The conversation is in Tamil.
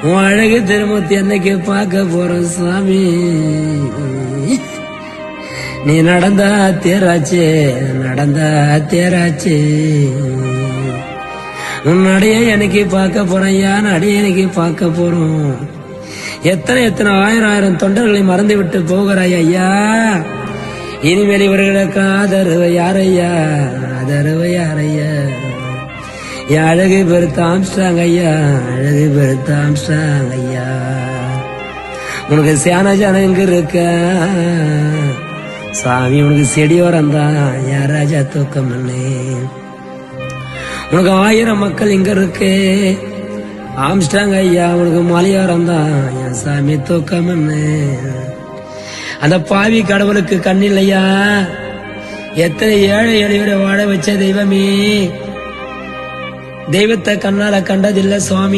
உன் அழகு திருமூர்த்தி என்னைக்கு பார்க்க போறோம் சாமி. நீ நடந்தா தேராச்சே, நடந்தா தேராச்சே. உன் அடைய எனக்கு பார்க்க போறேன், யான் அடைய எனக்கு பார்க்க போறோம். எத்தனை ஆயிரம் ஆயிரம் தொண்டர்களை மறந்து விட்டு போகிறாய் ஐயா. இனிமேல் இவர்களுக்கு ஆதரவு யாரையா, ஆதரவு யாரையா. என் அழகு பெருத்த ஆம்ஸ்டாங் ஐயா, அழகு பெருத்த ஆம்ஸ்டாங் ஐயா. உனக்கு சேன ஜனம் எங்க இருக்க சாமி, உனக்கு செடியோரம் தான் என் ராஜா தூக்கமண்ணே. உனக்கு 1000 மக்கள் இங்க இருக்கு ஆம்ஸ்டாங் ஐயா, உனக்கு மலையோரம் தான் என் சாமி தூக்கமண்ணே. அந்த பாவி கடவுளுக்கு கண்ணில்லையா, எத்தனை ஏழை எளியவரை வாழ வச்ச தெய்வமே, தெய்வத்தை கண்ணால கண்டதில்லை சுவாமி.